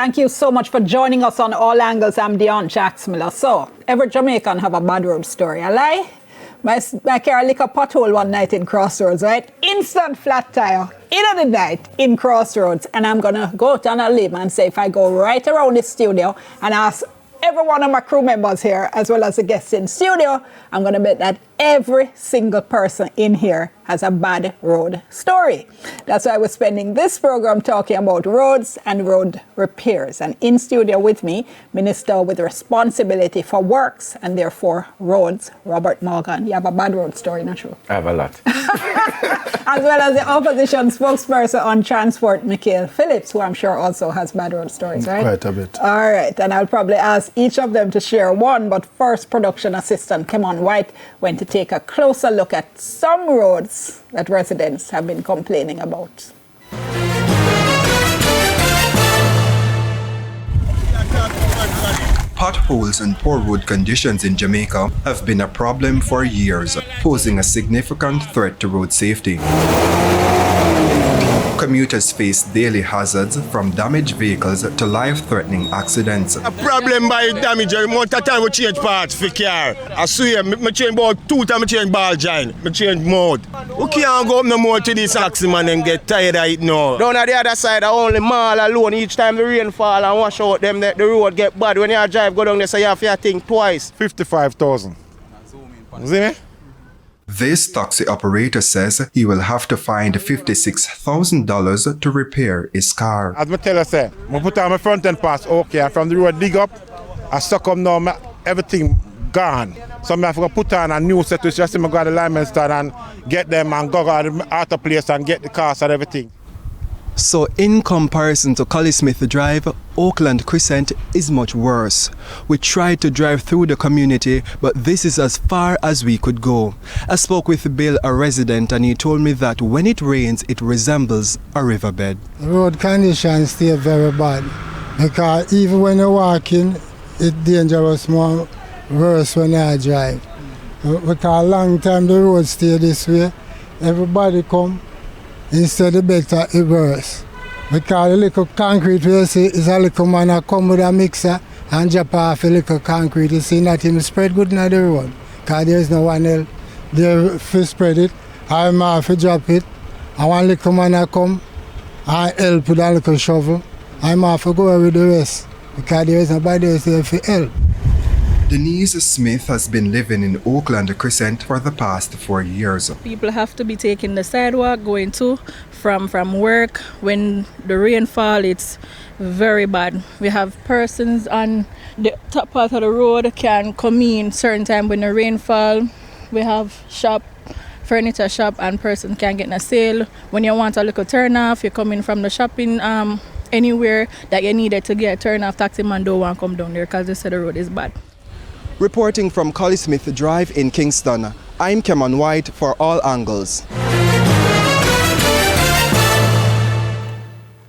thank you so much for joining us on All Angles. I'm Dion Jacksmiller. So, every Jamaican have a bad road story. I lie? My car lick a pothole one night in Crossroads, right? Instant flat tire, in the night in Crossroads. And I'm going to go out on a limb and say if I go right around the studio and ask every one of my crew members here, as well as the guests in studio, I'm going to bet that every single person in here has a bad road story. That's why we're spending this program talking about roads and road repairs. And in studio with me, Minister with responsibility for works and therefore roads, Robert Morgan. You have a bad road story, not true? I have a lot. As well as the opposition spokesperson on transport, Mikhail Phillips, who I'm sure also has bad road stories, right? Quite a bit. All right, and I'll probably ask each of them to share one, but first, production assistant Kion White went to take a closer look at some roads that residents have been complaining about. Potholes and poor road conditions in Jamaica have been a problem for years, posing a significant threat to road safety. Commuters face daily hazards from damaged vehicles to life-threatening accidents. A problem by damage, amount of time we change parts for car. I swear, I change about 2 times I change ball joint, I change mode. We can't go up no more to this accident and get tired of it now. Down at the other side, I only mall alone. Each time the rain fall and wash out them, the road get bad. When you drive, go down there, so you have to think twice. 55,000. You see me? This taxi operator says he will have to find $56,000 to repair his car. As I tell you, say, I put on my front end pass, okay, and from the road dig up, I suck up now, everything gone. So I have to put on a new set, which just go to the lineman stand and get them and go to the auto place and get the cars and everything. So in comparison to Collie Smith Drive, Oakland Crescent is much worse. We tried to drive through the community, but this is as far as we could go. I spoke with Bill, a resident, and he told me that when it rains, it resembles a riverbed. The road conditions stay very bad because even when you're walking, it's dangerous, more worse when you drive. Because a long time the road stay this way, everybody come. Instead of better, it worse. Because the little concrete we see is a little man that come with a mixer and drop off a little concrete. You see that him spread good in the road. Because there is no one else there to spread it. I'm have to drop it. I want little man that come and help with a little shovel. I'm have to go with the rest. Because there is nobody else there to help. Denise Smith has been living in Oakland Crescent for the past 4 years. People have to be taking the sidewalk, going to, from work. When the rain falls, it's very bad. We have persons on the top part of the road can come in certain time when the rain falls. We have shop, furniture shop, and person can get in a sale. When you want a little turn off, you come in from the shopping anywhere that you needed to get a turn off, taxi man don't want to come down there because they said the road is bad. Reporting from Collie Smith Drive in Kingston, I'm Kion White for All Angles.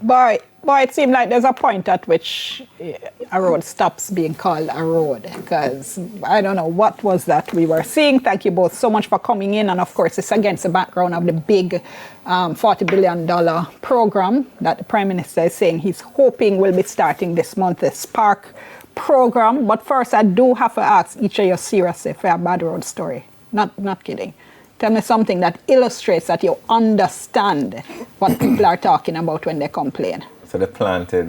Boy, it seems like there's a point at which a road stops being called a road, because I don't know what was that we were seeing. Thank you both so much for coming in, and of course it's against the background of the big $40 billion program that the Prime Minister is saying he's hoping will be starting this month, the Spark program. But first I do have to ask each of you seriously for a bad road story. Not kidding. Tell me something that illustrates that you understand what people are talking about when they complain. So they planted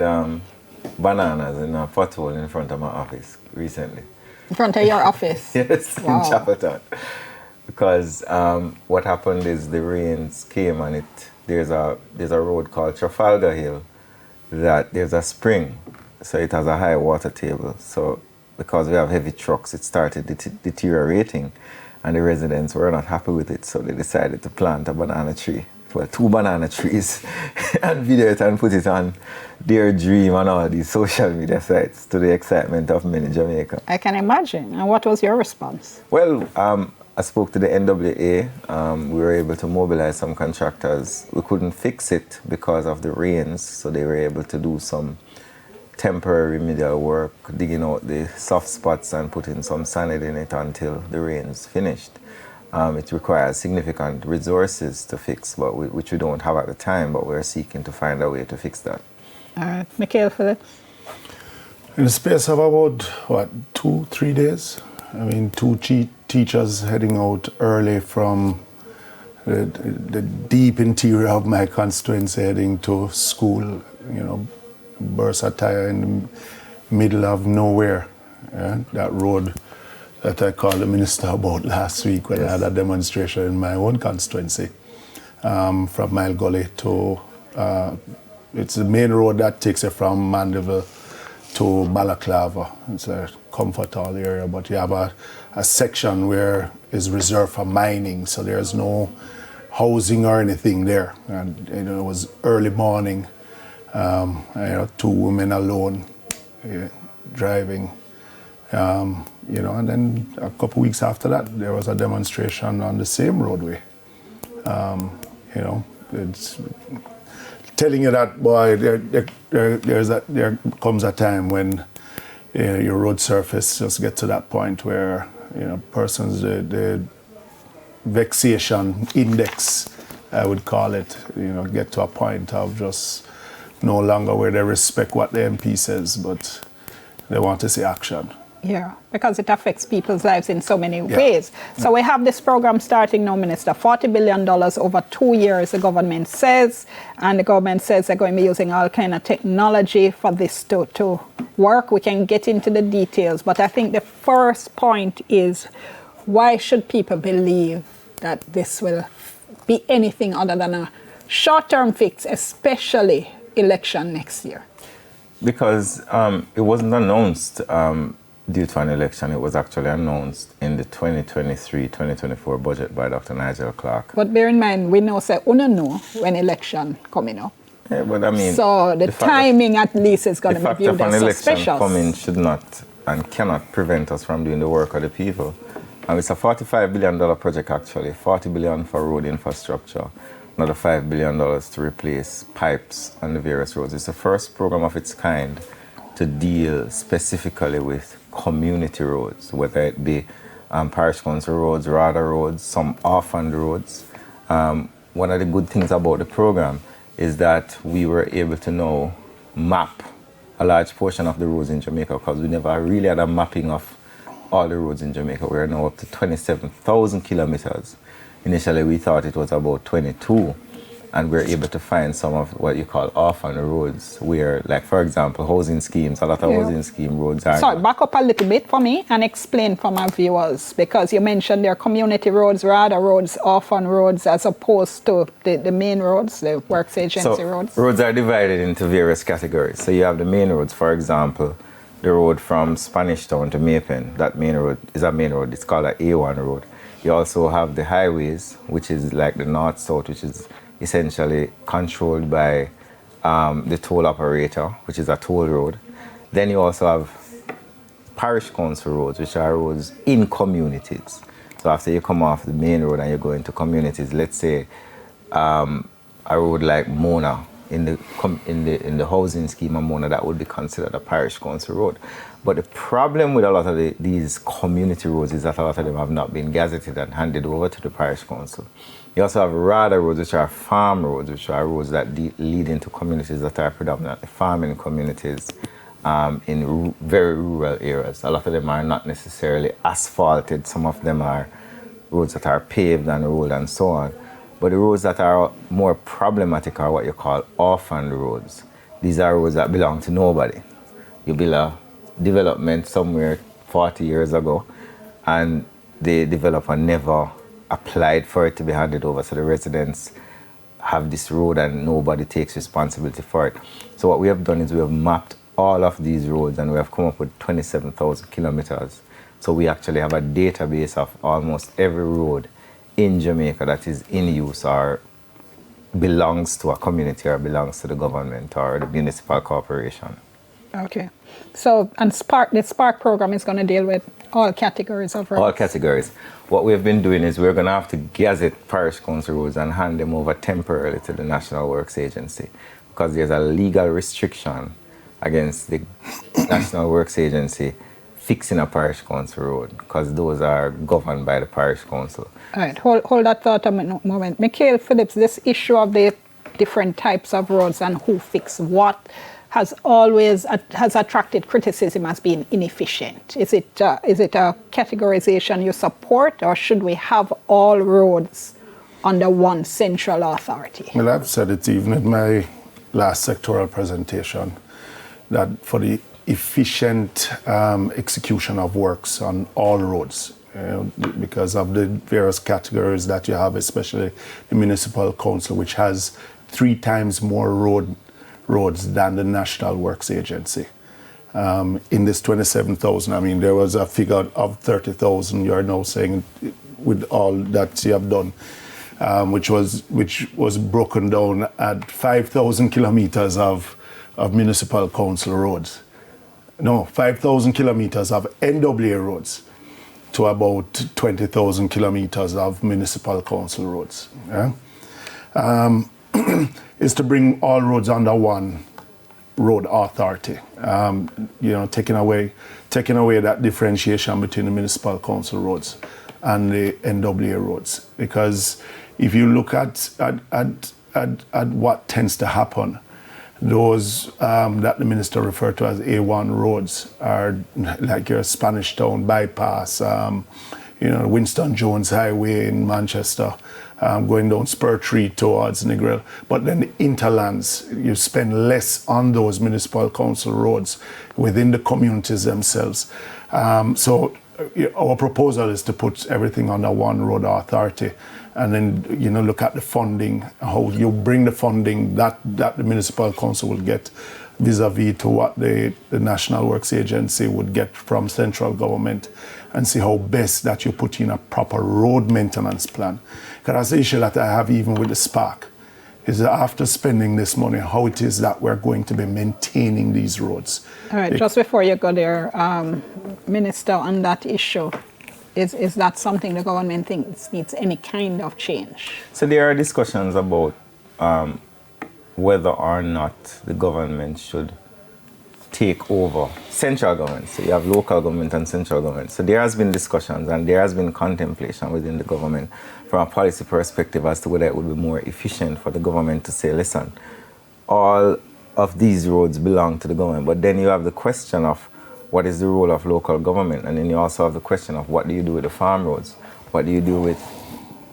bananas in a pothole in front of my office recently. In front of your office? Yes, wow. In Chapeltown. Because what happened is the rains came and there's a road called Trafalgar Hill that there's a spring. So it has a high water table. So because we have heavy trucks, it started deteriorating, and the residents were not happy with it. So they decided to plant a banana tree. Well, 2 banana trees and video it and put it on their Dream and all these social media sites, to the excitement of many Jamaica. I can imagine. And what was your response? Well, I spoke to the NWA. We were able to mobilize some contractors. We couldn't fix it because of the rains, so they were able to do some temporary remedial work, digging out the soft spots and putting some sand in it until the rains finished. It requires significant resources to fix, but which we don't have at the time, but we're seeking to find a way to fix that. All right. Mikhail Phillips? In the space of about, 2-3 days? I mean, two teachers heading out early from the deep interior of my constituency heading to school, burst attire in the middle of nowhere. Yeah? That road that I called the minister about last week when I had a demonstration in my own constituency, from Mile Gully to, it's the main road that takes you from Mandeville to Balaclava. It's a comfort hall area, but you have a section where is reserved for mining, so there's no housing or anything there. And it was early morning, two women alone driving. And then a couple weeks after that, there was a demonstration on the same roadway. It's telling you that, boy, there comes a time when your road surface just gets to that point where persons, the vexation index, I would call it, get to a point of just no longer where they respect what the MP says, but they want to see action. Yeah, because it affects people's lives in so many ways. So we have this program starting now, Minister, $40 billion over 2 years, the government says, and the government says they're going to be using all kind of technology for this to work. We can get into the details, but I think the first point is, why should people believe that this will be anything other than a short-term fix, especially election next year? Because it wasn't announced due to an election. It was actually announced in the 2023-2024 budget by Dr. Nigel Clark. But bear in mind, we know know when election coming up. Yeah, but I mean, so the timing at least is going to be viewed as suspicious. The fact of an election coming should not and cannot prevent us from doing the work of the people. And it's a $45 billion project actually, $40 billion for road infrastructure, another $5 billion to replace pipes on the various roads. It's the first program of its kind to deal specifically with community roads, whether it be parish council roads, RADA roads, some orphaned roads. One of the good things about the program is that we were able to now map a large portion of the roads in Jamaica, because we never really had a mapping of all the roads in Jamaica. We're now up to 27,000 kilometers. Initially, we thought it was about 22, and we're able to find some of what you call orphan roads, where, like, for example, housing schemes, a lot of housing scheme roads are... Sorry, back up a little bit for me and explain for my viewers, because you mentioned there are community roads, RADA roads, orphan roads, as opposed to the main roads, the works agency roads. Roads are divided into various categories. So you have the main roads, for example, the road from Spanish Town to Maypen. That main road is a main road. It's called an A1 road. You also have the highways, which is like the north-south, which is essentially controlled by the toll operator, which is a toll road. Then you also have parish council roads, which are roads in communities. So after you come off the main road and you go into communities, let's say a road like Mona, in the housing scheme of Mona, that would be considered a parish council road. But the problem with a lot of these community roads is that a lot of them have not been gazetted and handed over to the parish council. You also have RADA roads, which are farm roads, which are roads that lead into communities that are predominantly farming communities in very rural areas. A lot of them are not necessarily asphalted. Some of them are roads that are paved and rolled and so on. But the roads that are more problematic are what you call orphaned roads. These are roads that belong to nobody. You build a development somewhere 40 years ago, and the developer never applied for it to be handed over, so the residents have this road and nobody takes responsibility for it. So what we have done is we have mapped all of these roads and we have come up with 27,000 kilometers. So we actually have a database of almost every road in Jamaica that is in use or belongs to a community or belongs to the government or the municipal corporation. Okay. So, and the Spark program is going to deal with all categories of roads? All categories. What we've been doing is we're going to have to gazette parish council roads and hand them over temporarily to the National Works Agency, because there's a legal restriction against the National Works Agency fixing a parish council road, because those are governed by the parish council. All right, hold that thought a moment. Michael Phillips, this issue of the different types of roads and who fix what, has attracted criticism as being inefficient. Is it a categorization you support, or should we have all roads under one central authority? Well, I've said it even in my last sectoral presentation, that for the efficient execution of works on all roads, because of the various categories that you have, especially the municipal council, which has 3 times more roads than the National Works Agency. In this 27,000, I mean, there was a figure of 30,000. You are now saying, with all that you have done, which was broken down at 5,000 kilometers of municipal council roads. No, 5,000 kilometers of NWA roads to about 20,000 kilometers of municipal council roads. Yeah? Is to bring all roads under one road authority. Taking away that differentiation between the municipal council roads and the NWA roads. Because if you look at what tends to happen, those that the minister referred to as A1 roads are like your Spanish Town bypass, Winston Jones Highway in Manchester, going down Spur Tree towards Negril. But then the interlands, you spend less on those municipal council roads within the communities themselves. So our proposal is to put everything under one road authority, and then look at the funding, how you bring the funding that the municipal council will get vis-a-vis to what the National Works Agency would get from central government, and see how best that you put in a proper road maintenance plan. Because that's the issue that I have even with the Spark, is that after spending this money, how it is that we're going to be maintaining these roads. All right, just before you go there, Minister, on that issue, is that something the government thinks needs any kind of change? So there are discussions about whether or not the government should take over central government. So you have local government and central government. So there has been discussions and there has been contemplation within the government from a policy perspective as to whether it would be more efficient for the government to say, listen, all of these roads belong to the government. But then you have the question of what is the role of local government? And then you also have the question of what do you do with the farm roads? What do you do with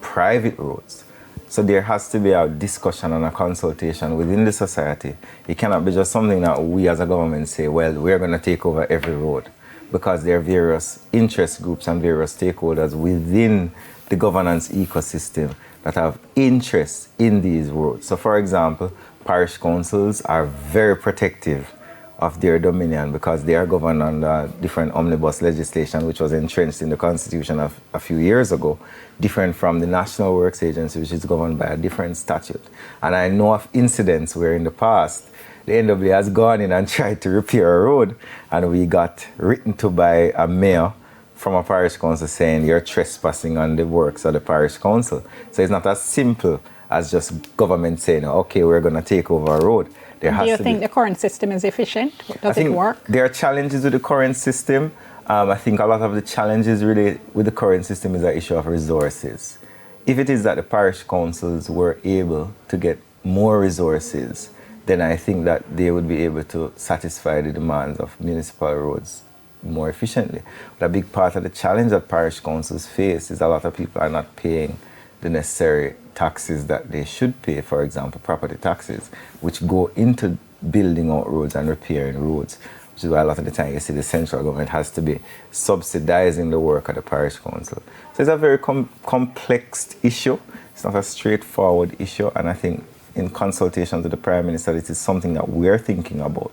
private roads? So there has to be a discussion and a consultation within the society. It cannot be just something that we as a government say, well, we're going to take over every road, because there are various interest groups and various stakeholders within the governance ecosystem that have interest in these roads. So for example, parish councils are very protective of their dominion because they are governed under different omnibus legislation, which was entrenched in the Constitution of a few years ago, different from the National Works Agency, which is governed by a different statute. And I know of incidents where in the past, the NWA has gone in and tried to repair a road, and we got written to by a mayor from a parish council saying you're trespassing on the works of the parish council. So it's not as simple as just government saying, okay, we're going to take over a road. Do you think the current system is efficient? Does it work? There are challenges with the current system. I think a lot of the challenges really with the current system is an issue of resources. If it is that the parish councils were able to get more resources, then I think that they would be able to satisfy the demands of municipal roads more efficiently. But a big part of the challenge that parish councils face is a lot of people are not paying the necessary taxes that they should pay, for example, property taxes, which go into building out roads and repairing roads, which is why a lot of the time you see the central government has to be subsidizing the work of the parish council. So it's a very complex issue. It's not a straightforward issue, and I think in consultation with the Prime Minister, it is something that we're thinking about.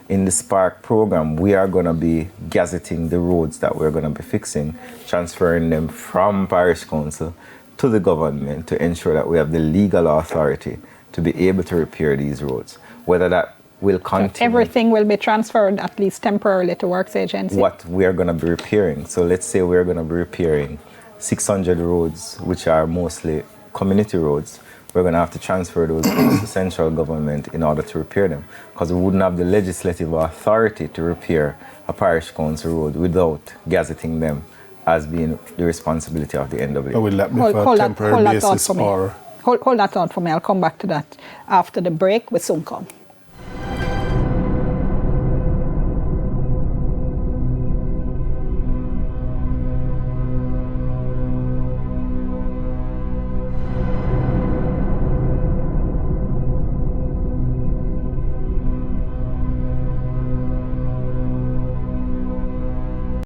In the Spark program, we are going to be gazetting the roads that we're going to be fixing, transferring them from parish council to the government to ensure that we have the legal authority to be able to repair these roads. Whether that will continue. So everything will be transferred, at least temporarily, to Works Agency? What we are going to be repairing. So let's say we're going to be repairing 600 roads, which are mostly community roads. We're going to have to transfer those to central government in order to repair them, because we wouldn't have the legislative authority to repair a parish council road without gazetting them as being the responsibility of the NWA. Will that be for a temporary basis or? Hold that thought for me. I'll come back to that after the break. We soon come.